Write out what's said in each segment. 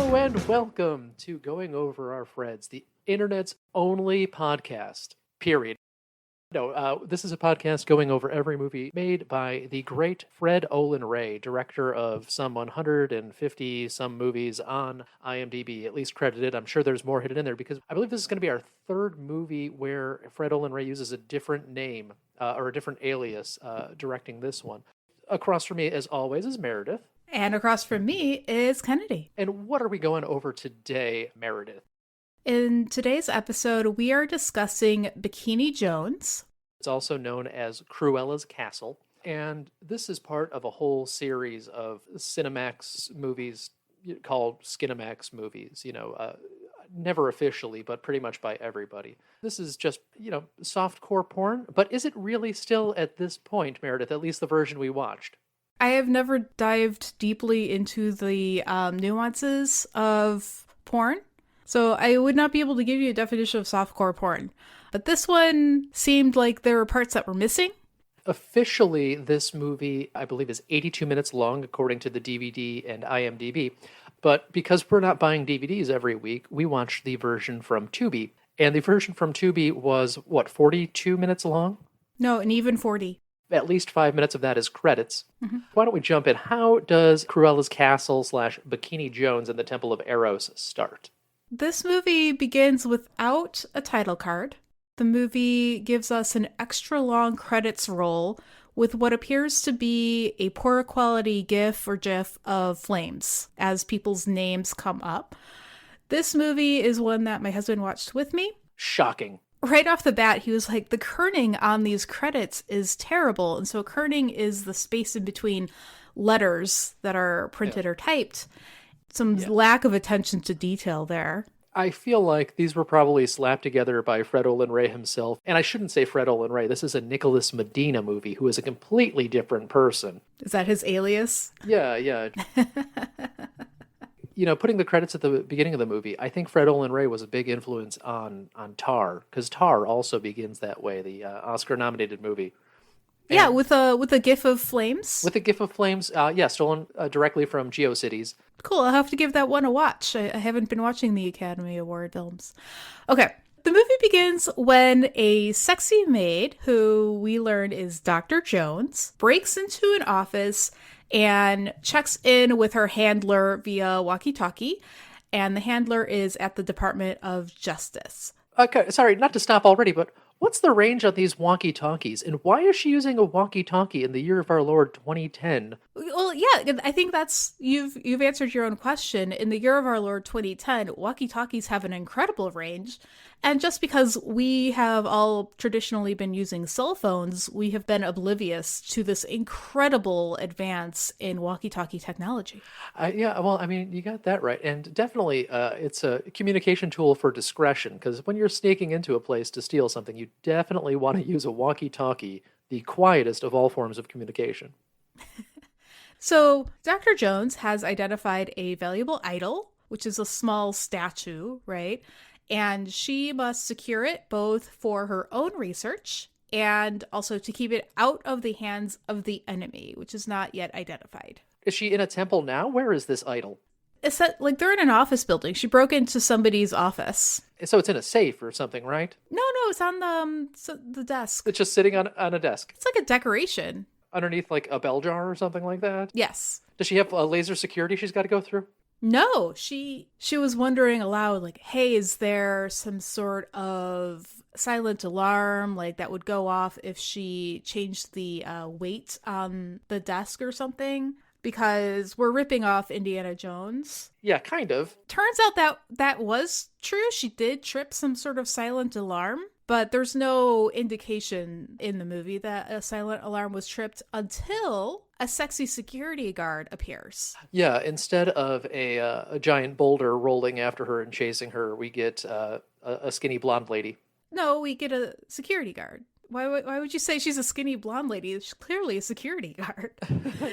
Hello and welcome to Going Over Our Freds, the internet's only podcast, period. No, this is a podcast going over every movie made by the great Fred Olen Ray, director of some 150 some movies on IMDb, at least credited. I'm sure there's more hidden in there because I believe this is going to be our third movie where Fred Olen Ray uses a different name or a different alias directing this one. Across from me, as always, is Meredith. And across from me is Kennedy. And what are we going over today, Meredith? In today's episode, we are discussing Bikini Jones. It's also known as Cruella's Castle. And this is part of a whole series of Cinemax movies called Skinemax movies, never officially, but pretty much by everybody. This is just, softcore porn. But is it really still at this point, Meredith, at least the version we watched? I have never dived deeply into the nuances of porn, so I would not be able to give you a definition of softcore porn. But this one seemed like there were parts that were missing. Officially, this movie, I believe, is 82 minutes long, according to the DVD and IMDb. But because we're not buying DVDs every week, we watched the version from Tubi. And the version from Tubi was, 42 minutes long? No, and even 40. At least 5 minutes of that is credits. Mm-hmm. Why don't we jump in? How does Cruella's Castle / Bikini Jones and the Temple of Eros start? This movie begins without a title card. The movie gives us an extra long credits roll with what appears to be a poor quality GIF or GIF of flames as people's names come up. This movie is one that my husband watched with me. Shocking. Right off the bat, he was like, the kerning on these credits is terrible. And so kerning is the space in between letters that are printed or typed. Some lack of attention to detail there. I feel like these were probably slapped together by Fred Olen Ray himself. And I shouldn't say Fred Olen Ray. This is a Nicholas Medina movie who is a completely different person. Is that his alias? Yeah. Putting the credits at the beginning of the movie, I think Fred Olen Ray was a big influence on Tar, because Tar also begins that way, the Oscar-nominated movie. And with a GIF of flames? With a GIF of flames, stolen directly from GeoCities. Cool, I'll have to give that one a watch. I haven't been watching the Academy Award films. Okay, the movie begins when a sexy maid, who we learn is Dr. Jones, breaks into an office and checks in with her handler via walkie-talkie, and the handler is at the Department of Justice. Okay, sorry, not to stop already, but what's the range on these walkie-talkies, and why is she using a walkie-talkie in the year of our Lord 2010? Well, yeah, I think that's you've answered your own question. In the year of our Lord 2010, walkie-talkies have an incredible range, and just because we have all traditionally been using cell phones, we have been oblivious to this incredible advance in walkie-talkie technology. You got that right, and definitely it's a communication tool for discretion, because when you're sneaking into a place to steal something, you definitely want to use a walkie-talkie, the quietest of all forms of communication. So, Dr. Jones has identified a valuable idol, which is a small statue, right? And she must secure it both for her own research and also to keep it out of the hands of the enemy, which is not yet identified. Is she in a temple now? Where is this idol? It's that, they're in an office building. She broke into somebody's office. So it's in a safe or something, right? No, it's on the desk. It's just sitting on a desk. It's like a decoration. Underneath like a bell jar or something like that? Yes. Does she have a laser security she's got to go through? No, she was wondering aloud, like, hey, is there some sort of silent alarm like that would go off if she changed the weight on the desk or something? Because we're ripping off Indiana Jones. Yeah, kind of. Turns out that was true. She did trip some sort of silent alarm, but there's no indication in the movie that a silent alarm was tripped until a sexy security guard appears. Yeah, instead of a giant boulder rolling after her and chasing her, we get a skinny blonde lady. No, we get a security guard. Why would you say she's a skinny blonde lady? She's clearly a security guard.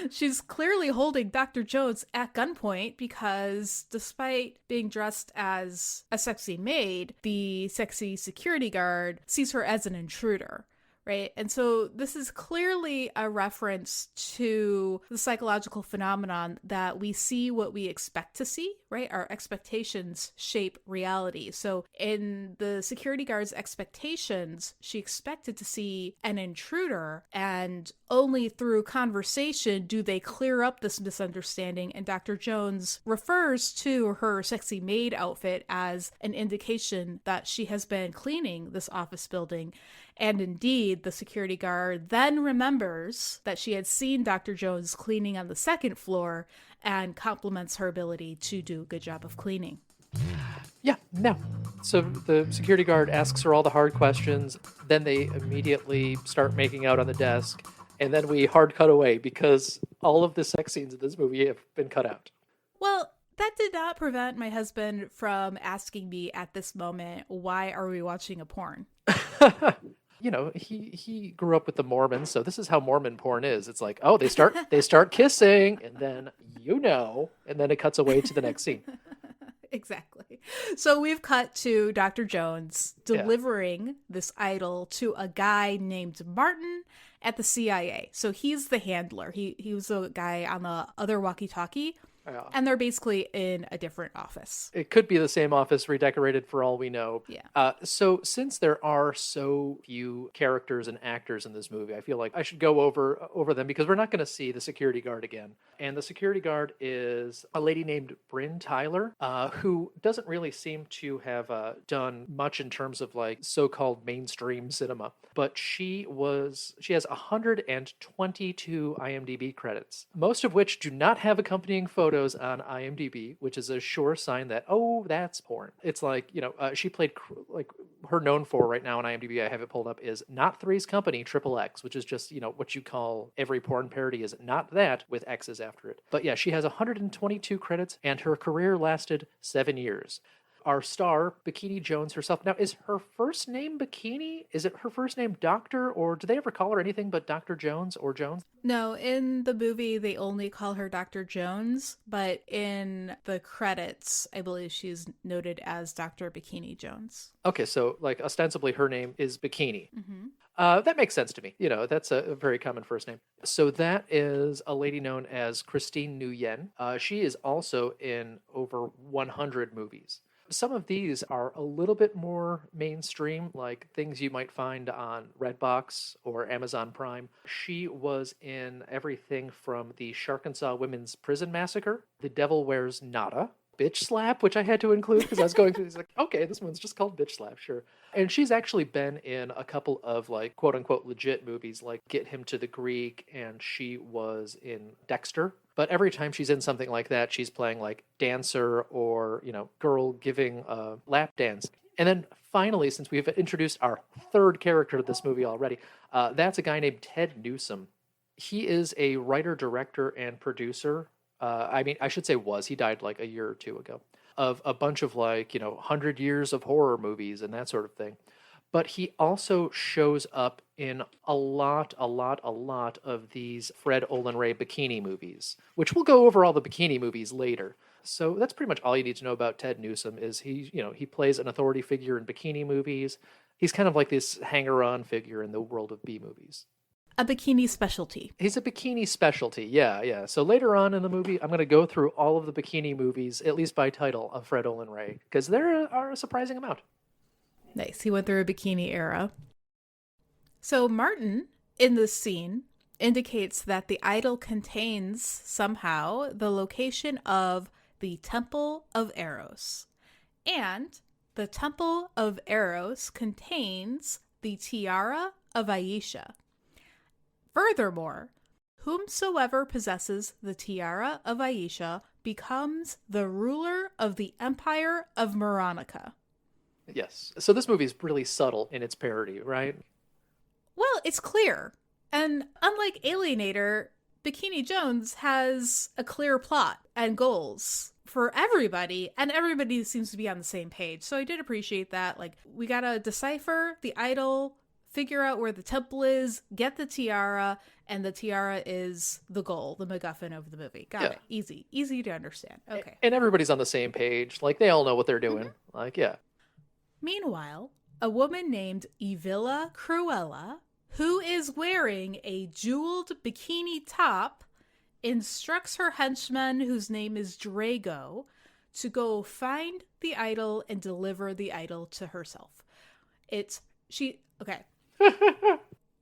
She's clearly holding Dr. Jones at gunpoint because despite being dressed as a sexy maid, the sexy security guard sees her as an intruder, right? And so this is clearly a reference to the psychological phenomenon that we see what we expect to see, right? Our expectations shape reality. So in the security guard's expectations, she expected to see an intruder, and only through conversation do they clear up this misunderstanding. And Dr. Jones refers to her sexy maid outfit as an indication that she has been cleaning this office building. And indeed, the security guard then remembers that she had seen Dr. Jones cleaning on the second floor and compliments her ability to do a good job of cleaning. Yeah, no. So the security guard asks her all the hard questions, then they immediately start making out on the desk, and then we hard cut away because all of the sex scenes in this movie have been cut out. Well, that did not prevent my husband from asking me at this moment, why are we watching a porn? You know, he grew up with the Mormons, so this is how Mormon porn is. It's like, oh, they start kissing, and then and then it cuts away to the next scene. Exactly. So we've cut to Dr. Jones delivering this idol to a guy named Martin at the CIA. So he's the handler. He was a guy on the other walkie-talkie. Yeah. And they're basically in a different office. It could be the same office redecorated for all we know. Yeah. So since there are so few characters and actors in this movie, I feel like I should go over them because we're not going to see the security guard again. And the security guard is a lady named Bryn Tyler, who doesn't really seem to have done much in terms of like so-called mainstream cinema. But she has 122 IMDb credits, most of which do not have accompanying photos on IMDb, which is a sure sign that, oh, that's porn. It's like, she played, like, her known for right now on IMDb, I have it pulled up, is Not Three's Company, Triple X, which is just, what you call every porn parody is not that with X's after it. But yeah, she has 122 credits, and her career lasted 7 years. Our star, Bikini Jones herself. Now, is her first name Bikini? Is it her first name Doctor? Or do they ever call her anything but Dr. Jones or Jones? No, in the movie, they only call her Dr. Jones. But in the credits, I believe she's noted as Dr. Bikini Jones. Okay, so like ostensibly her name is Bikini. Mm-hmm. That makes sense to me. That's a very common first name. So that is a lady known as Christine Nguyen. She is also in over 100 movies. Some of these are a little bit more mainstream, like things you might find on Redbox or Amazon Prime. She was in everything from the Sharkensaw Women's Prison Massacre, The Devil Wears Nada, Bitch Slap, which I had to include because I was going through these like, okay, this one's just called Bitch Slap, sure. And she's actually been in a couple of like quote unquote legit movies like Get Him to the Greek, and she was in Dexter. But every time she's in something like that, she's playing like dancer or, girl giving a lap dance. And then finally, since we've introduced our third character to this movie already, that's a guy named Ted Newsom. He is a writer, director, and producer. I should say was. He died like a year or two ago. Of a bunch of like, 100 years of horror movies and that sort of thing. But he also shows up in a lot of these Fred Olen Ray bikini movies, which we'll go over all the bikini movies later. So that's pretty much all you need to know about Ted Newsom is he plays an authority figure in bikini movies. He's kind of like this hanger-on figure in the world of B movies. A bikini specialty. He's a bikini specialty, yeah. So later on in the movie, I'm going to go through all of the bikini movies, at least by title, of Fred Olen Ray, because there are a surprising amount. Nice. He went through a bikini era. So Martin, in this scene, indicates that the idol contains somehow the location of the Temple of Eros. And the Temple of Eros contains the tiara of Aisha. Furthermore, whomsoever possesses the tiara of Aisha becomes the ruler of the Empire of Moronica. Yes. So this movie is really subtle in its parody, right? Well, it's clear. And unlike Alienator, Bikini Jones has a clear plot and goals for everybody, and everybody seems to be on the same page. So I did appreciate that. Like, we gotta decipher the idol, figure out where the temple is, get the tiara, and the tiara is the goal, the MacGuffin of the movie. Got it. Easy to understand. Okay. And everybody's on the same page. Like, they all know what they're doing. Mm-hmm. Like, yeah. Meanwhile, a woman named Evilla Cruella, who is wearing a jeweled bikini top, instructs her henchman, whose name is Drago, to go find the idol and deliver the idol to herself.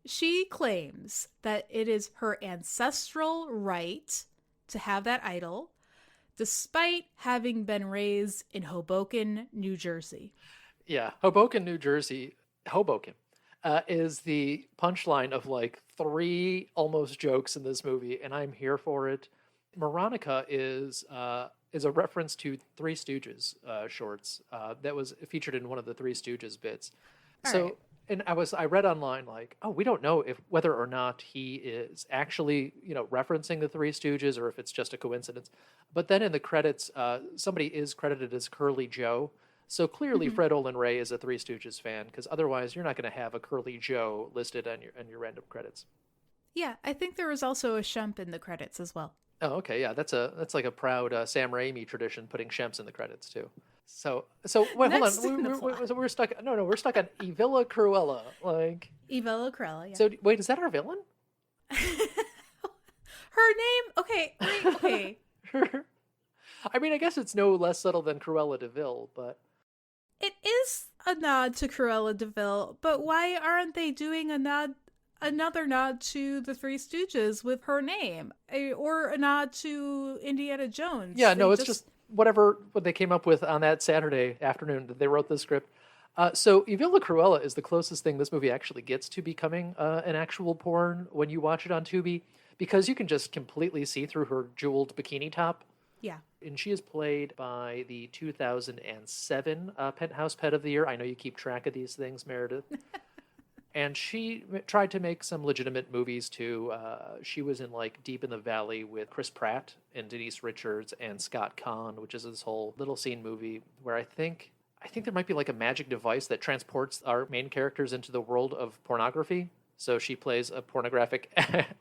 She claims that it is her ancestral right to have that idol, despite having been raised in Hoboken, New Jersey. Yeah, Hoboken, New Jersey. Hoboken is the punchline of like 3 almost jokes in this movie, and I'm here for it. Veronica is a reference to Three Stooges shorts that was featured in one of the Three Stooges bits. Right. And I read online like, oh, we don't know whether or not he is actually, referencing the Three Stooges or if it's just a coincidence. But then in the credits, somebody is credited as Curly Joe. So clearly Fred Olin Ray is a Three Stooges fan, because otherwise you're not going to have a Curly Joe listed on your random credits. Yeah, I think there was also a Shemp in the credits as well. Oh, okay, yeah, that's like a proud Sam Raimi tradition, putting Shemps in the credits too. So wait, hold on. We're stuck. No, we're stuck on Evilla Cruella. Like Evilla Cruella. Yeah. So wait, is that our villain? Her name? Okay, wait, okay. I mean, I guess it's no less subtle than Cruella de Vil, but it is a nod to Cruella de Vil. But why aren't they doing another nod to the Three Stooges with her name, or a nod to Indiana Jones? Yeah, no, it's just what they came up with on that Saturday afternoon that they wrote the script. So Evilla Cruella is the closest thing this movie actually gets to becoming an actual porn when you watch it on Tubi, because you can just completely see through her jeweled bikini top. Yeah. And she is played by the 2007 Penthouse Pet of the Year. I know you keep track of these things, Meredith. And she tried to make some legitimate movies too. She was in like Deep in the Valley with Chris Pratt and Denise Richards and Scott Conn, which is this whole little scene movie where I think there might be like a magic device that transports our main characters into the world of pornography. So she plays a pornographic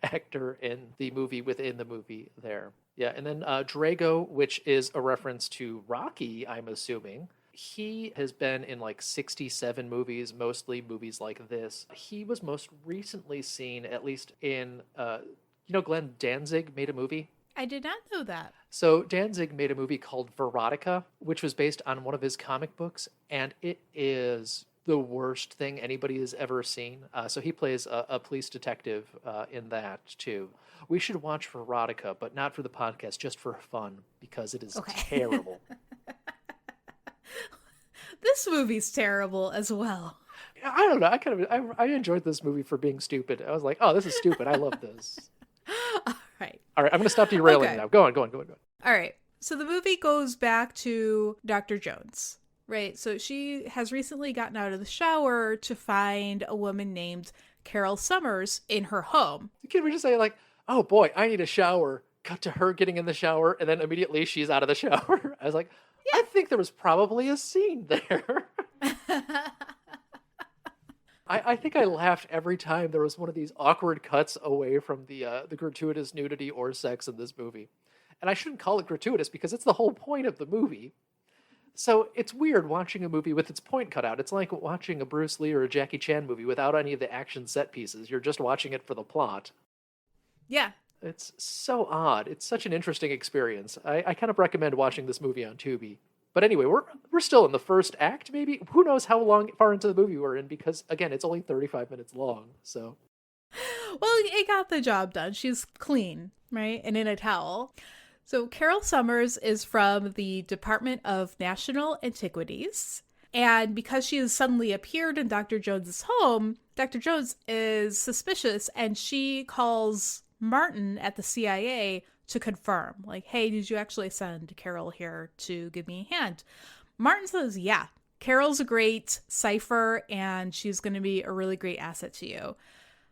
actor in the movie within the movie there. Yeah, and then Drago, which is a reference to Rocky, I'm assuming. He has been in like 67 movies, mostly movies like this. He was most recently seen, at least in, Glenn Danzig made a movie. I did not know that. So Danzig made a movie called Veronica, which was based on one of his comic books, and it is the worst thing anybody has ever seen. So he plays a police detective in that too. We should watch Veronica, but not for the podcast, just for fun, because it is terrible. This movie's terrible as well. I don't know. I enjoyed this movie for being stupid. I was like, oh, this is stupid. I love this. All right. I'm going to stop derailing now. Go on. All right. So the movie goes back to Dr. Jones, right? So she has recently gotten out of the shower to find a woman named Carol Summers in her home. Can we just say like, oh boy, I need a shower. Cut to her getting in the shower, and then immediately she's out of the shower. I was like, yeah. I think there was probably a scene there. I think I laughed every time there was one of these awkward cuts away from the gratuitous nudity or sex in this movie. And I shouldn't call it gratuitous because it's the whole point of the movie. So it's weird watching a movie with its point cut out. It's like watching a Bruce Lee or a Jackie Chan movie without any of the action set pieces. You're just watching it for the plot. Yeah. It's so odd. It's such an interesting experience. I kind of recommend watching this movie on Tubi. But anyway, we're still in the first act, maybe? Who knows how far into the movie we're in, because, again, it's only 35 minutes long, so... Well, it got the job done. She's clean, right? And in a towel. So Carol Summers is from the Department of National Antiquities. And because she has suddenly appeared in Dr. Jones's home, Dr. Jones is suspicious, and she calls Martin at the CIA to confirm, like, hey, did you actually send Carol here to give me a hand? Martin says, yeah, Carol's a great cipher, and she's going to be a really great asset to you.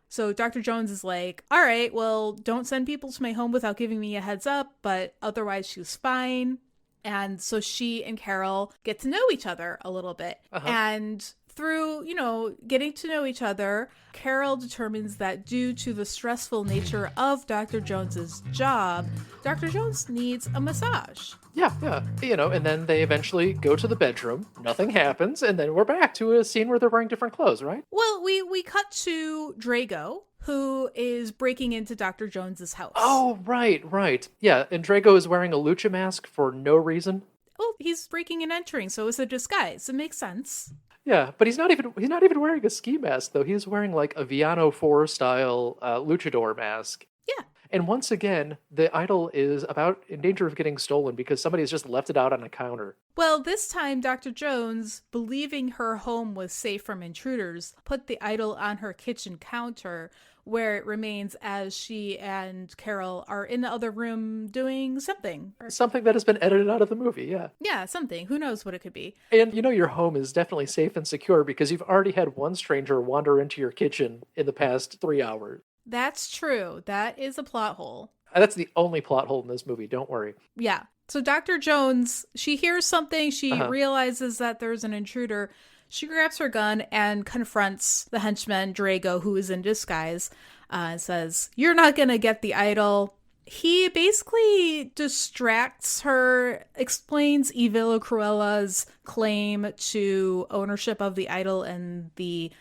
So Dr. Jones is like, all right, well, don't send people to my home without giving me a heads up, but otherwise she's fine. And so she and Carol get to know each other a little bit. Uh-huh. And through, getting to know each other, Carol determines that due to the stressful nature of Dr. Jones's job, Dr. Jones needs a massage. Yeah. And then they eventually go to the bedroom. Nothing happens, and then we're back to a scene where they're wearing different clothes, right? Well, we cut to Drago, who is breaking into Dr. Jones's house. Oh, right. Yeah, and Drago is wearing a lucha mask for no reason. Well, he's breaking and entering, so it's a disguise. It makes sense. Yeah, but he's not even wearing a ski mask though. He's wearing like a Viano 4 style luchador mask. Yeah. And once again, the idol is in danger of getting stolen because somebody has just left it out on a counter. Well, this time Dr. Jones, believing her home was safe from intruders, put the idol on her kitchen counter, where it remains as she and Carol are in the other room doing something. Something that has been edited out of the movie, yeah. Yeah, something. Who knows what it could be. And your home is definitely safe and secure because you've already had one stranger wander into your kitchen in the past 3 hours. That's true. That is a plot hole. That's the only plot hole in this movie, don't worry. Yeah. So Dr. Jones, she hears something. She realizes that there's an intruder. She grabs her gun and confronts the henchman, Drago, who is in disguise, and says, "You're not going to get the idol." He basically distracts her, explains Evila Cruella's claim to ownership of the idol and the...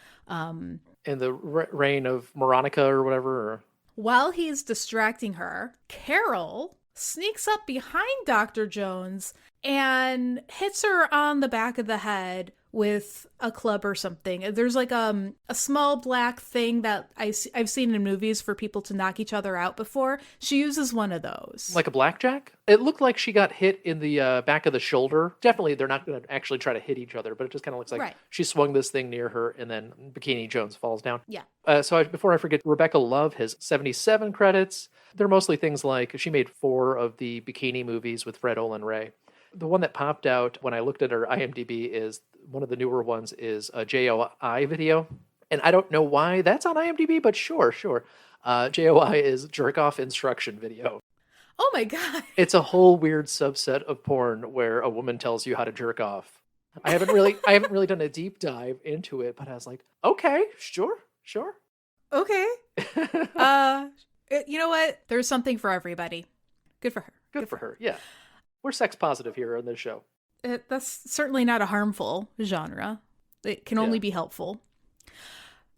in the reign of Moronica or whatever. While he's distracting her, Carol sneaks up behind Dr. Jones and hits her on the back of the head with a club or something. There's like a small black thing that I've seen in movies for people to knock each other out before. She uses one of those. Like a blackjack? It looked like she got hit in the back of the shoulder. Definitely, they're not going to actually try to hit each other, but it just kind of looks like she swung this thing near her, and then Bikini Jones falls down. Yeah. Before I forget, Rebecca Love has 77 credits. They're mostly things like she made 4 of the Bikini movies with Fred Olen Ray. The one that popped out when I looked at her IMDb is one of the newer ones is a JOI video. And I don't know why that's on IMDb, but sure. JOI is jerk off instruction video. Oh my God. It's a whole weird subset of porn where a woman tells you how to jerk off. I haven't really done a deep dive into it, but I was like, okay, sure. Okay. You know what? There's something for everybody. Good for her. Good for her. Yeah. We're sex positive here on this show. That's certainly not a harmful genre. It can only be helpful.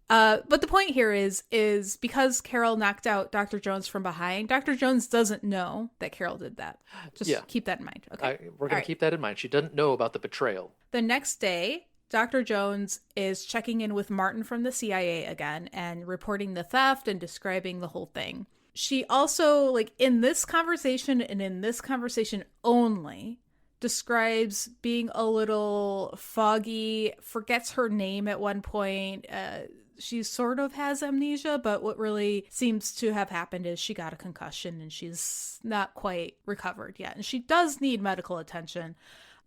But the point here is because Carol knocked out Dr. Jones from behind, Dr. Jones doesn't know that Carol did that. Just keep that in mind. Okay. We're going to keep that in mind. She doesn't know about the betrayal. The next day, Dr. Jones is checking in with Martin from the CIA again and reporting the theft and describing the whole thing. She also, in this conversation and in this conversation only, describes being a little foggy, forgets her name at one point. She sort of has amnesia, but what really seems to have happened is she got a concussion and she's not quite recovered yet. And she does need medical attention.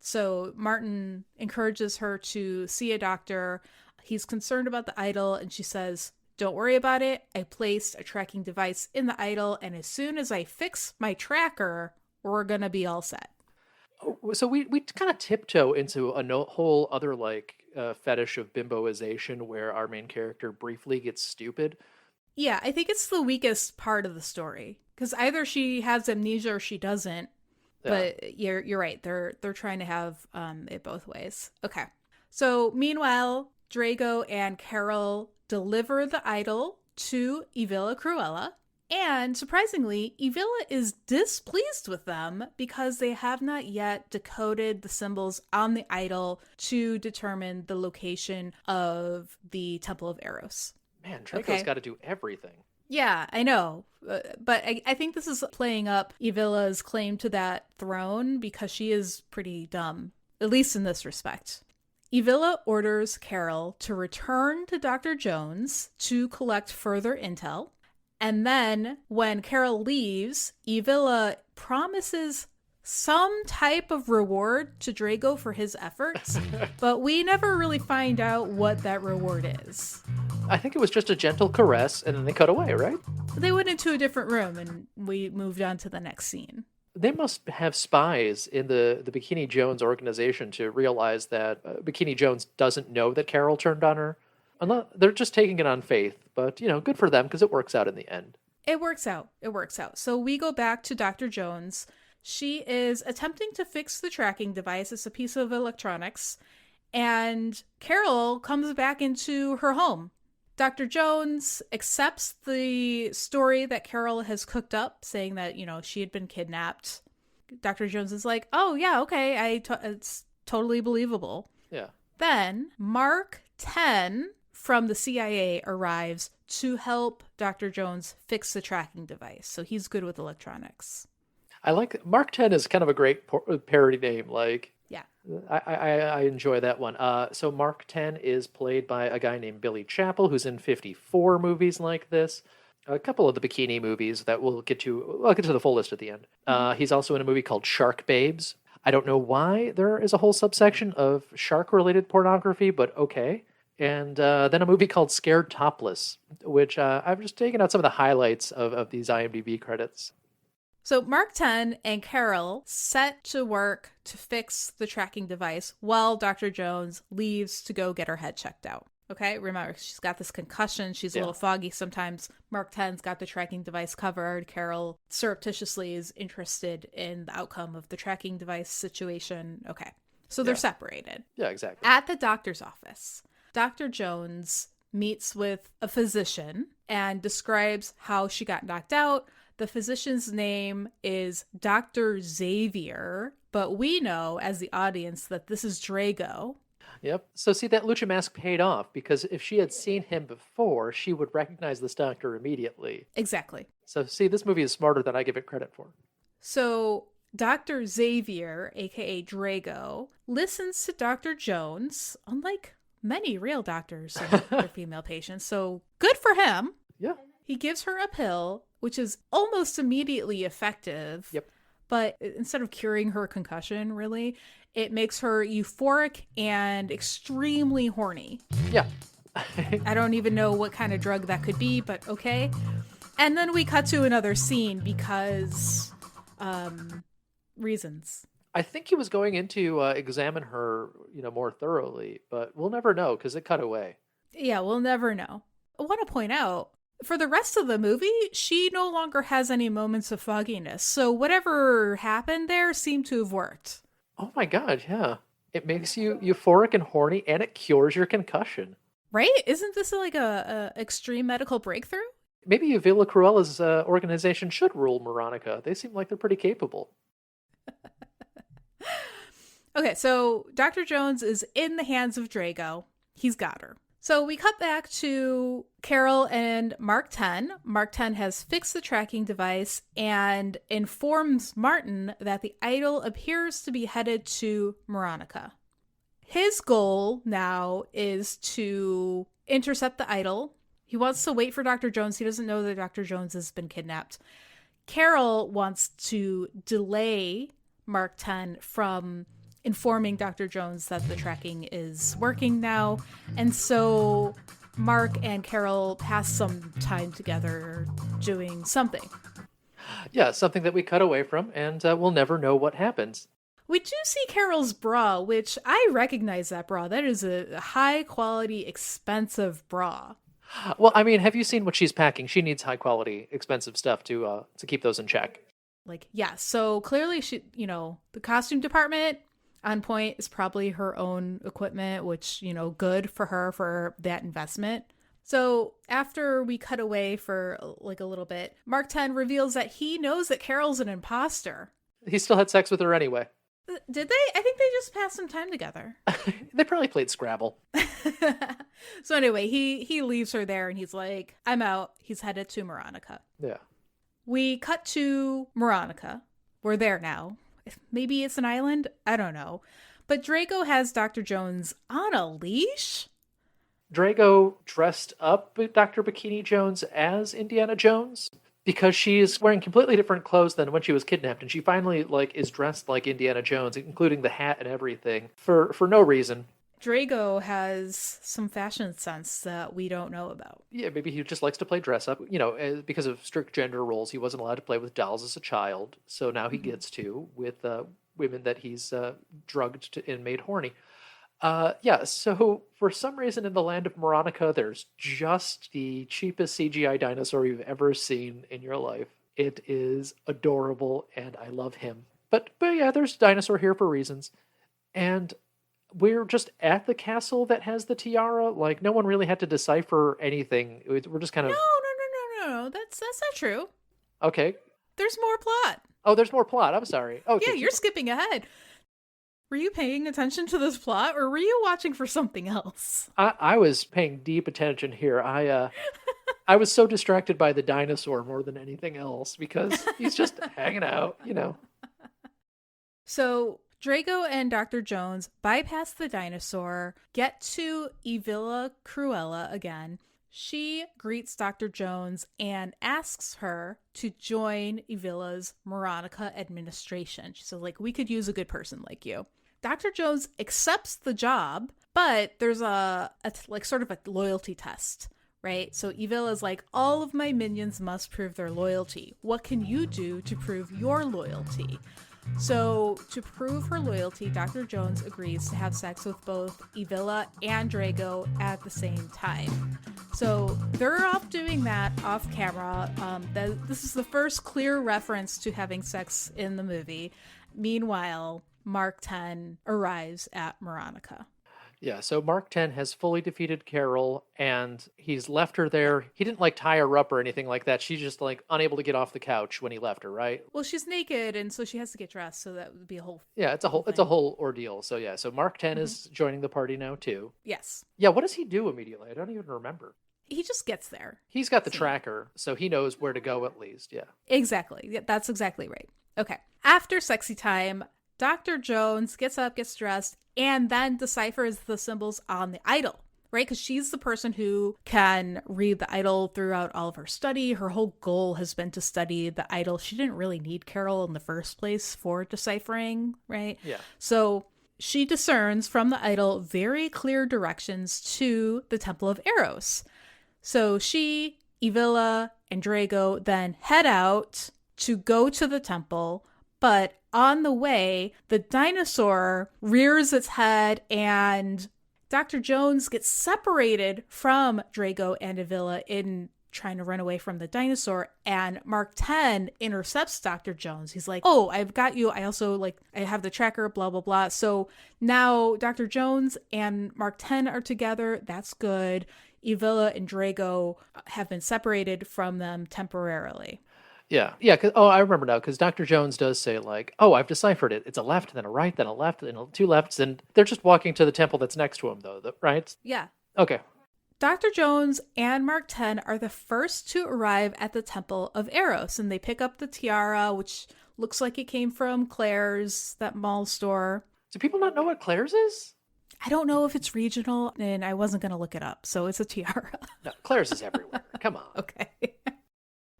So Martin encourages her to see a doctor. He's concerned about the idol, and she says, "Don't worry about it. I placed a tracking device in the idol, and as soon as I fix my tracker, we're going to be all set." So we kind of tiptoe into a whole other fetish of bimboization where our main character briefly gets stupid. Yeah, I think it's the weakest part of the story because either she has amnesia or she doesn't. Yeah. But you're right. They're trying to have it both ways. Okay. So meanwhile, Drago and Carol deliver the idol to Evila Cruella. And surprisingly, Evila is displeased with them because they have not yet decoded the symbols on the idol to determine the location of the Temple of Eros. Man, Draco's got to do everything. Yeah, I know. But I think this is playing up Evila's claim to that throne because she is pretty dumb, at least in this respect. Evila orders Carol to return to Dr. Jones to collect further intel. And then when Carol leaves, Evila promises some type of reward to Drago for his efforts, but we never really find out what that reward is. I think it was just a gentle caress, and then they cut away, right? They went into a different room, and we moved on to the next scene. They must have spies in the Bikini Jones organization to realize that Bikini Jones doesn't know that Carol turned on her. Unless, they're just taking it on faith, but, good for them because it works out in the end. It works out. It works out. So we go back to Dr. Jones. She is attempting to fix the tracking device. It's a piece of electronics. And Carol comes back into her home. Dr. Jones accepts the story that Carol has cooked up, saying that, she had been kidnapped. Dr. Jones is like, oh, yeah, okay, it's totally believable. Yeah. Then Mark 10 from the CIA arrives to help Dr. Jones fix the tracking device. So he's good with electronics. I like Mark 10 is kind of a great parody name. Like, yeah, I enjoy that one. So Mark 10 is played by a guy named Billy Chappell, who's in 54 movies like this. A couple of the Bikini movies that we'll get to. I'll get to the full list at the end. He's also in a movie called Shark Babes. I don't know why there is a whole subsection of shark-related pornography, but okay. And then a movie called Scared Topless, which I've just taken out some of the highlights of these IMDb credits. So Mark 10 and Carol set to work to fix the tracking device while Dr. Jones leaves to go get her head checked out. Okay, remember, she's got this concussion. She's a little foggy sometimes. Mark 10's got the tracking device covered. Carol surreptitiously is interested in the outcome of the tracking device situation. Okay, so they're separated. Yeah, exactly. At the doctor's office, Dr. Jones meets with a physician and describes how she got knocked out. The physician's name is Dr. Xavier, but we know as the audience that this is Drago. Yep. So see, that lucha mask paid off because if she had seen him before, she would recognize this doctor immediately. Exactly. So see, this movie is smarter than I give it credit for. So Dr. Xavier, aka Drago, listens to Dr. Jones, unlike many real doctors and their female patients. So good for him. Yeah. He gives her a pill, which is almost immediately effective. Yep. But instead of curing her concussion, really, it makes her euphoric and extremely horny. Yeah. I don't even know what kind of drug that could be, but okay. And then we cut to another scene because reasons. I think he was going in to examine her, more thoroughly, but we'll never know because it cut away. Yeah, we'll never know. I want to point out, for the rest of the movie, she no longer has any moments of fogginess. So whatever happened there seemed to have worked. Oh my God, yeah. It makes you euphoric and horny, and it cures your concussion. Right? Isn't this like a extreme medical breakthrough? Maybe Villa Cruella's organization should rule Moronica. They seem like they're pretty capable. Okay, so Dr. Jones is in the hands of Drago. He's got her. So we cut back to Carol and Mark 10. Mark 10 has fixed the tracking device and informs Martin that the idol appears to be headed to Moronica. His goal now is to intercept the idol. He wants to wait for Dr. Jones. He doesn't know that Dr. Jones has been kidnapped. Carol wants to delay Mark 10 from informing Dr. Jones that the tracking is working now. And so Mark and Carol pass some time together doing something. Yeah, something that we cut away from, and we'll never know what happens. We do see Carol's bra, which I recognize that bra. That is a high-quality, expensive bra. Well, I mean, have you seen what she's packing? She needs high-quality, expensive stuff to keep those in check. Like, yeah, so clearly she, the costume department on point is probably her own equipment, which, good for her for that investment. So after we cut away for like a little bit, Mark 10 reveals that he knows that Carol's an imposter. He still had sex with her anyway. Did they? I think they just passed some time together. They probably played Scrabble. So anyway, he leaves her there and he's like, I'm out. He's headed to Moronica. Yeah. We cut to Moronica. We're there now. Maybe it's an island. I don't know. But Drago has Dr. Jones on a leash. Drago dressed up Dr. Bikini Jones as Indiana Jones because she's wearing completely different clothes than when she was kidnapped, and she finally is dressed like Indiana Jones, including the hat and everything, for no reason. Drago has some fashion sense that we don't know about. Yeah, maybe he just likes to play dress up. Because of strict gender roles, he wasn't allowed to play with dolls as a child. So now he gets to with women that he's drugged and made horny. Yeah, so for some reason in the land of Moronica, there's just the cheapest CGI dinosaur you've ever seen in your life. It is adorable, and I love him. But yeah, there's dinosaur here for reasons. And we're just at the castle that has the tiara. Like, no one really had to decipher anything. We're just kind No, of... no, no, no, no. That's not true. Okay. There's more plot. Oh, there's more plot. I'm sorry. Okay, Yeah, you're skipping ahead. Were you paying attention to this plot, or were you watching for something else? I was paying deep attention here. I was so distracted by the dinosaur more than anything else because he's just hanging out, So Drago and Dr. Jones bypass the dinosaur, get to Evilla Cruella again. She greets Dr. Jones and asks her to join Evilla's Moronica administration. She says, we could use a good person like you. Dr. Jones accepts the job, but there's a sort of a loyalty test, right? So Evilla's like, all of my minions must prove their loyalty. What can you do to prove your loyalty? So, to prove her loyalty, Dr. Jones agrees to have sex with both Evilla and Drago at the same time. So, they're off doing that off camera. This is the first clear reference to having sex in the movie. Meanwhile, Mark 10 arrives at Moronica. Yeah, so Mark 10 has fully defeated Carol, and he's left her there. He didn't, tie her up or anything like that. She's just, unable to get off the couch when he left her, right? Well, she's naked, and so she has to get dressed, so that would be a whole... Yeah, it's a whole ordeal. So, yeah, so Mark 10 is joining the party now, too. Yes. Yeah, what does he do immediately? I don't even remember. He just gets there. He's got the tracker, so he knows where to go at least, yeah. Exactly. Yeah, that's exactly right. Okay. After sexy time, Dr. Jones gets up, gets dressed, and then deciphers the symbols on the idol, right? Because she's the person who can read the idol throughout all of her study. Her whole goal has been to study the idol. She didn't really need Carol in the first place for deciphering, right? Yeah. So she discerns from the idol very clear directions to the Temple of Eros. So she, Evilla, and Drago then head out to go to the temple, but on the way, the dinosaur rears its head and Dr. Jones gets separated from Drago and Evilla in trying to run away from the dinosaur, and Mark 10 intercepts Dr. Jones. He's like, oh, I've got you. I also I have the tracker, blah, blah, blah. So now Dr. Jones and Mark 10 are together. That's good. Evilla and Drago have been separated from them temporarily. Yeah. I remember now, because Dr. Jones does say, I've deciphered it. It's a left, then a right, then a left, then two lefts, and they're just walking to the temple that's next to him, though, right? Yeah. Okay. Dr. Jones and Mark 10 are the first to arrive at the Temple of Eros, and they pick up the tiara, which looks like it came from Claire's, that mall store. Do people not know what Claire's is? I don't know if it's regional, and I wasn't going to look it up, so it's a tiara. No, Claire's is everywhere. Come on. Okay.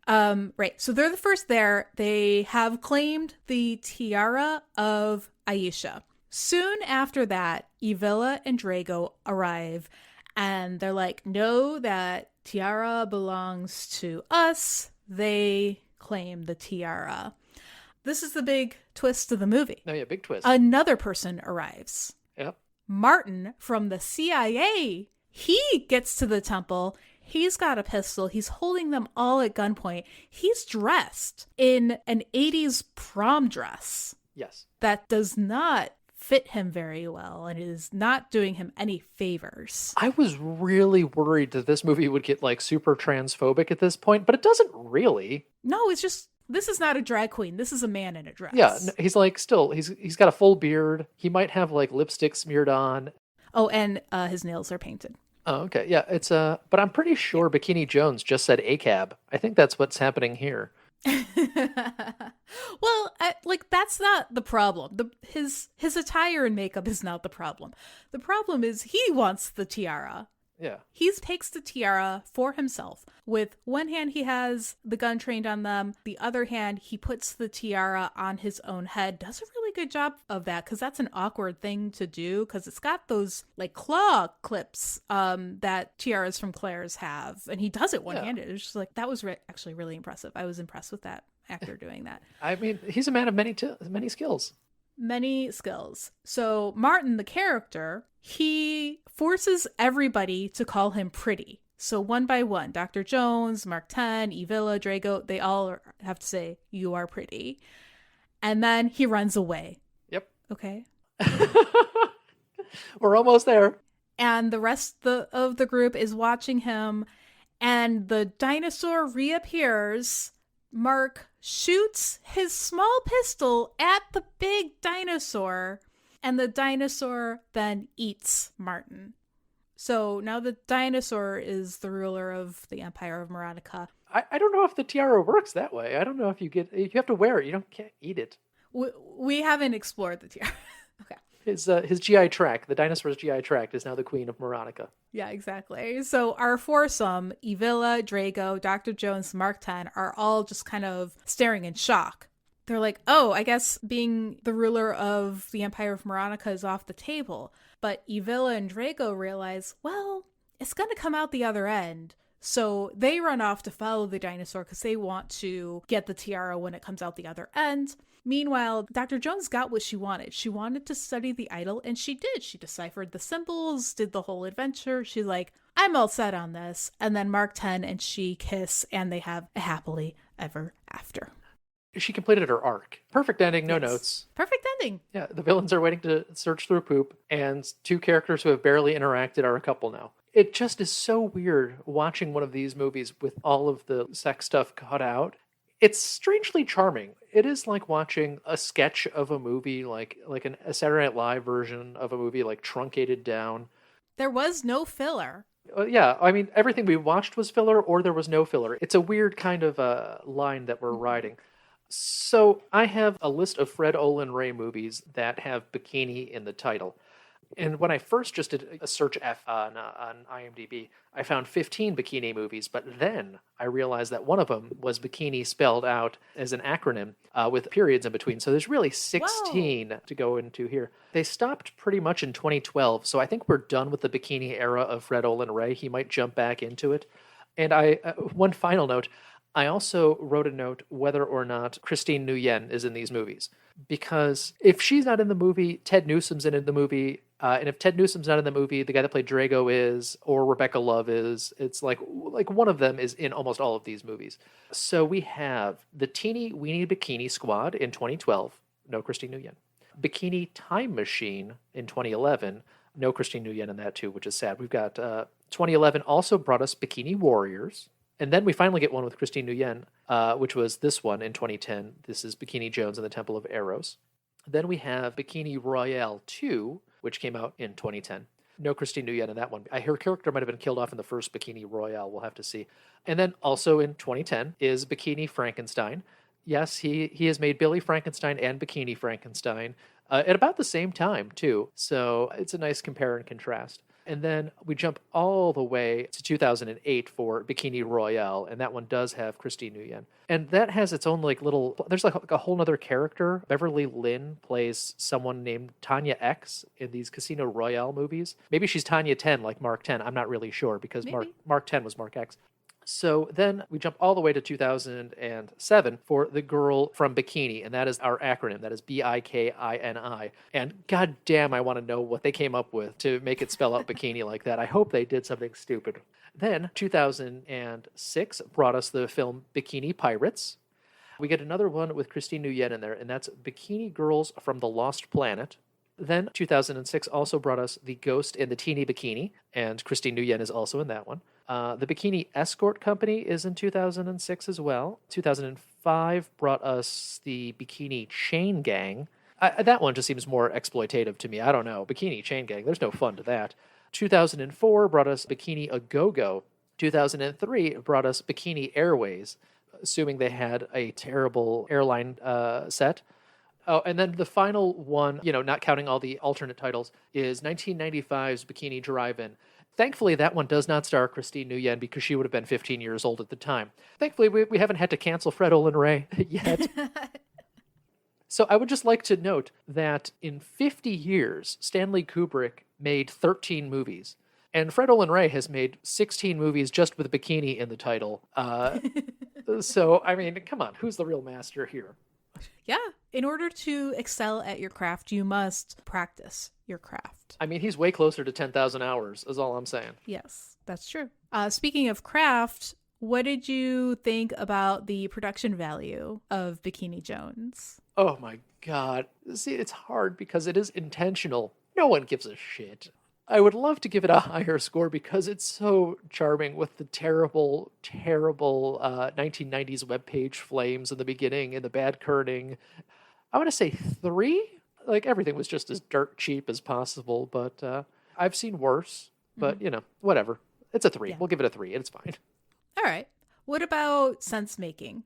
Right. So they're the first there. They have claimed the tiara of Aisha. Soon after that, Evilla and Drago arrive, and they're like, no, that tiara belongs to us. They claim the tiara. This is the big twist of the movie. Oh, yeah, big twist. Another person arrives. Yep. Martin from the CIA. He gets to the temple. He's got a pistol. He's holding them all at gunpoint. He's dressed in an 80s prom dress. Yes. That does not fit him very well and is not doing him any favors. I was really worried that this movie would get super transphobic at this point, but it doesn't really. No, it's just, this is not a drag queen. This is a man in a dress. Yeah, he's he's got a full beard. He might have lipstick smeared on. Oh, and his nails are painted. Oh, okay. Yeah, it's but I'm pretty sure Bikini Jones just said ACAB. I think that's what's happening here. Well, that's not the problem. His attire and makeup is not the problem. The problem is he wants the tiara. Yeah. He takes the tiara for himself. With one hand, he has the gun trained on them. The other hand, he puts the tiara on his own head. Does a really good job of that, because that's an awkward thing to do, because it's got those like claw clips that tiaras from Claire's have. And he does it one-handed. It's just like, that was actually really impressive. I was impressed with that actor doing that. I mean, he's a man of many skills. Many skills. So Martin, the character, he forces everybody to call him pretty. So one by one, Dr. Jones, Mark 10, Evilla, Drago, they all have to say, "You are pretty." And then he runs away. Yep. Okay. We're almost there. And the rest of the group is watching him, and the dinosaur reappears. Mark shoots his small pistol at the big dinosaur, and the dinosaur then eats Martin. So now the dinosaur is the ruler of the Empire of Maranica. I don't know if the tiara works that way. I don't know if you have to wear it. Can't eat it. We haven't explored the tiara. Okay. His GI tract, the dinosaur's GI tract, is now the queen of Maranica. Yeah, exactly. So our foursome, Evilla, Drago, Dr. Jones, Mark 10, are all just kind of staring in shock. They're like, oh, I guess being the ruler of the Empire of Maranica is off the table. But Evilla and Drago realize, well, it's going to come out the other end. So they run off to follow the dinosaur because they want to get the tiara when it comes out the other end. Meanwhile, Dr. Jones got what she wanted. She wanted to study the idol, and she did. She deciphered the symbols, did the whole adventure. She's like, I'm all set on this. And then Mark 10 and she kiss, and they have a happily ever after. She completed her arc. Perfect ending, no notes. Perfect ending. Yeah, the villains are waiting to search through poop, and two characters who have barely interacted are a couple now. It just is so weird watching one of these movies with all of the sex stuff cut out. It's strangely charming. It is like watching a sketch of a movie, like a Saturday Night Live version of a movie, like truncated down. There was no filler. Yeah, I mean, everything we watched was filler, or there was no filler. It's a weird kind of line that we're riding. So I have a list of Fred Olen Ray movies that have bikini in the title. And when I first just did a search on IMDb, I found 15 bikini movies, but then I realized that one of them was bikini spelled out as an acronym with periods in between. So there's really 16 Whoa. to go into here. They stopped pretty much in 2012, so I think we're done with the bikini era of Fred Olen Ray. He might jump back into it. And one final note, I also wrote a note whether or not Christine Nguyen is in these movies. Because if she's not in the movie, Ted Newsom's in the movie. And if Ted Newsom's not in the movie, the guy that played Drago is, or Rebecca Love is. It's like one of them is in almost all of these movies. So we have the Teeny Weeny Bikini Squad in 2012. No Christine Nguyen. Bikini Time Machine in 2011. No Christine Nguyen in that too, which is sad. We've got 2011 also brought us Bikini Warriors. And then we finally get one with Christine Nguyen, which was this one in 2010. This is Bikini Jones and the Temple of Eros. Then we have Bikini Royale 2, which came out in 2010. No Christine Nguyen in that one. Her character might have been killed off in the first Bikini Royale. We'll have to see. And then also in 2010 is Bikini Frankenstein. Yes, he has made Billy Frankenstein and Bikini Frankenstein at about the same time, too. So it's a nice compare and contrast. And then we jump all the way to 2008 for Bikini Royale, and that one does have Christine Nguyen. And that has its own there's like a whole other character. Beverly Lynn plays someone named Tanya X in these Casino Royale movies. Maybe she's Tanya 10 like Mark 10. I'm not really sure because Mark 10 was Mark X. So then we jump all the way to 2007 for The Girl from Bikini, and that is our acronym. That is BIKINI. And goddamn, I want to know what they came up with to make it spell out bikini like that. I hope they did something stupid. Then 2006 brought us the film Bikini Pirates. We get another one with Christine Nguyen in there, and that's Bikini Girls from the Lost Planet. Then 2006 also brought us The Ghost in the Teeny Bikini, and Christine Nguyen is also in that one. The Bikini Escort Company is in 2006 as well. 2005 brought us the Bikini Chain Gang. That one just seems more exploitative to me. I don't know. Bikini Chain Gang, there's no fun to that. 2004 brought us Bikini A Go-Go. 2003 brought us Bikini Airways, assuming they had a terrible airline set. Oh, and then the final one, not counting all the alternate titles, is 1995's Bikini Drive-In. Thankfully, that one does not star Christine Nguyen because she would have been 15 years old at the time. Thankfully, we haven't had to cancel Fred Olen Ray yet. So I would just like to note that in 50 years, Stanley Kubrick made 13 movies. And Fred Olen Ray has made 16 movies just with bikini in the title. So, I mean, come on, who's the real master here? Yeah. In order to excel at your craft, you must practice your craft. I mean, he's way closer to 10,000 hours, is all I'm saying. Yes, that's true. Speaking of craft, what did you think about the production value of Bikini Jones? Oh my God. See, it's hard because it is intentional. No one gives a shit. I would love to give it a higher score because it's so charming with the terrible, terrible 1990s webpage flames in the beginning and the bad kerning. I want to say 3. Like, everything was just as dirt cheap as possible, but I've seen worse. But, whatever. It's a 3. Yeah. We'll give it a 3. It's fine. All right. What about sense making?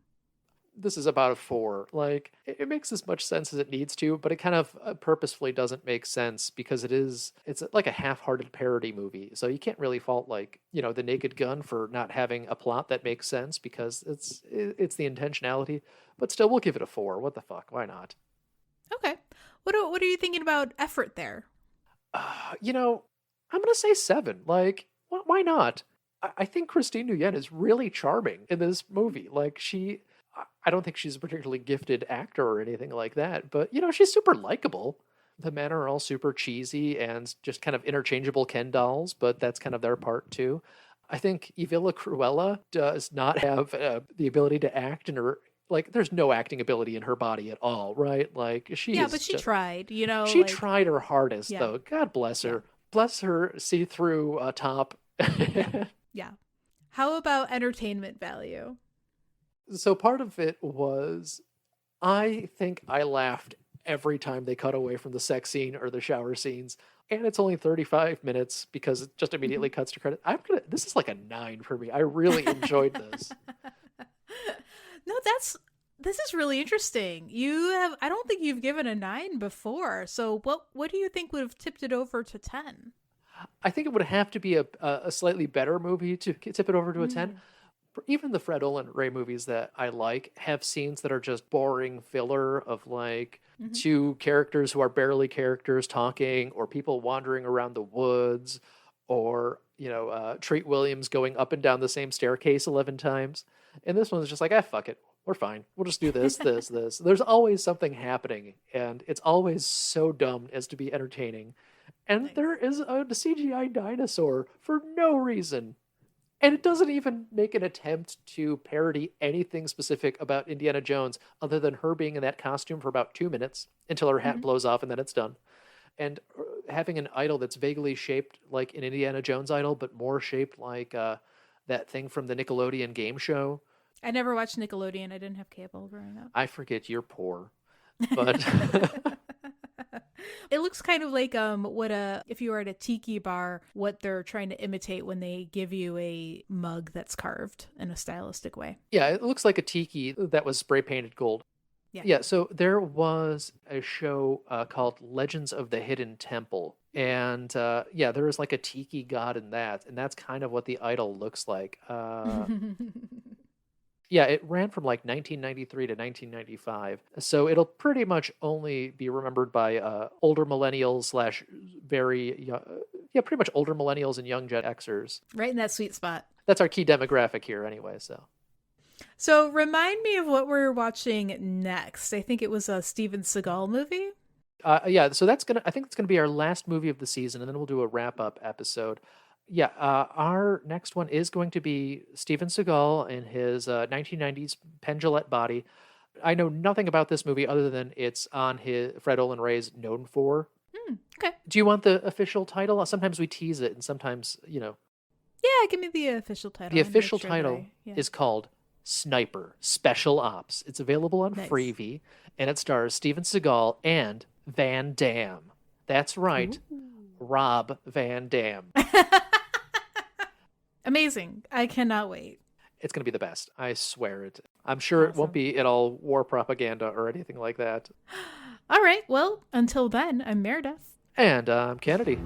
This is about a 4. Like, it makes as much sense as it needs to, but it kind of purposefully doesn't make sense because it's like a half-hearted parody movie. So you can't really fault, like, The Naked Gun for not having a plot that makes sense because it's the intentionality. But still, we'll give it a 4. What the fuck? Why not? Okay. What are you thinking about effort there? I'm going to say 7. Like, why not? I think Christine Nguyen is really charming in this movie. Like, I don't think she's a particularly gifted actor or anything like that, but, she's super likable. The men are all super cheesy and just kind of interchangeable Ken dolls, but that's kind of their part too. I think Yvilla Cruella does not have the ability to act in her, like, there's no acting ability in her body at all, right? Like, but she tried, She tried her hardest, though. God bless her. Yeah. Bless her see-through top. Yeah. How about entertainment value? So part of it was, I think I laughed every time they cut away from the sex scene or the shower scenes. And it's only 35 minutes because it just immediately cuts to credit. This is like a 9 for me. I really enjoyed this. No, this is really interesting. I don't think you've given a 9 before. So what do you think would have tipped it over to 10? I think it would have to be a slightly better movie to tip it over to a 10. Even the Fred Olen Ray movies that I like have scenes that are just boring filler of like 2 characters who are barely characters talking, or people wandering around the woods, or, Treat Williams going up and down the same staircase 11 times. And this one's just like, fuck it. We're fine. We'll just do this. There's always something happening, and it's always so dumb as to be entertaining. And there is a CGI dinosaur for no reason. And it doesn't even make an attempt to parody anything specific about Indiana Jones other than her being in that costume for about 2 minutes until her hat blows off and then it's done. And having an idol that's vaguely shaped like an Indiana Jones idol, but more shaped like that thing from the Nickelodeon game show. I never watched Nickelodeon. I didn't have cable growing up. I forget, you're poor. But it looks kind of like if you were at a tiki bar, what they're trying to imitate when they give you a mug that's carved in a stylistic way. Yeah, it looks like a tiki that was spray painted gold. Yeah, so there was a show called Legends of the Hidden Temple. And there was like a tiki god in that. And that's kind of what the idol looks like. Yeah, it ran from like 1993 to 1995. So it'll pretty much only be remembered by older millennials / very young, pretty much older millennials and young Gen Xers. Right in that sweet spot. That's our key demographic here anyway, So remind me of what we're watching next. I think it was a Steven Seagal movie. So I think it's gonna be our last movie of the season, and then we'll do a wrap-up episode. Yeah, our next one is going to be Steven Seagal in his 1990s Penn Jillette body. I know nothing about this movie other than it's on his Fred Olen Ray's Known For. Okay. Do you want the official title? Sometimes we tease it, and sometimes, Yeah, give me the official title. The official title is called Sniper Special Ops. It's available on Freevee, and it stars Steven Seagal and Van Damme. That's right, Rob Van Dam. Amazing. I cannot wait. It's going to be the best. I swear it. I'm sure it won't be at all war propaganda or anything like that. All right. Well, until then, I'm Meredith. And I'm Kennedy.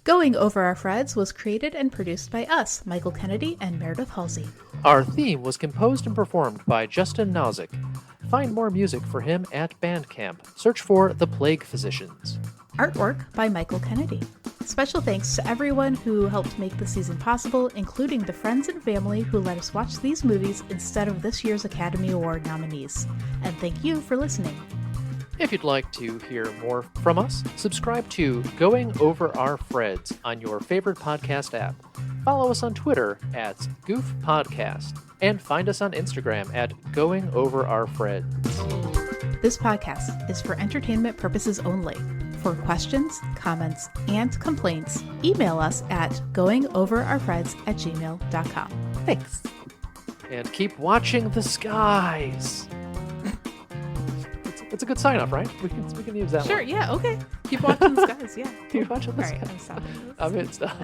Going Over Our Freds was created and produced by us, Michael Kennedy and Meredith Halsey. Our theme was composed and performed by Justin Nozick. Find more music for him at Bandcamp. Search for The Plague Physicians. Artwork by Michael Kennedy. Special thanks to everyone who helped make the season possible, including the friends and family who let us watch these movies instead of this year's Academy Award nominees. And thank you for listening. If you'd like to hear more from us, subscribe to Going Over Our Freds on your favorite podcast app. Follow us on Twitter at Goof Podcast, and find us on Instagram at Going Over Our Freds. This podcast is for entertainment purposes only. For questions, comments, and complaints, email us at goingoverourfreds@gmail.com. Thanks. And keep watching the skies. It's a good sign off, right? We can use that Sure, one. yeah, okay. Keep watching the skies, yeah. Keep watching the All right, skies. I'm stopping this. I'm in stuff.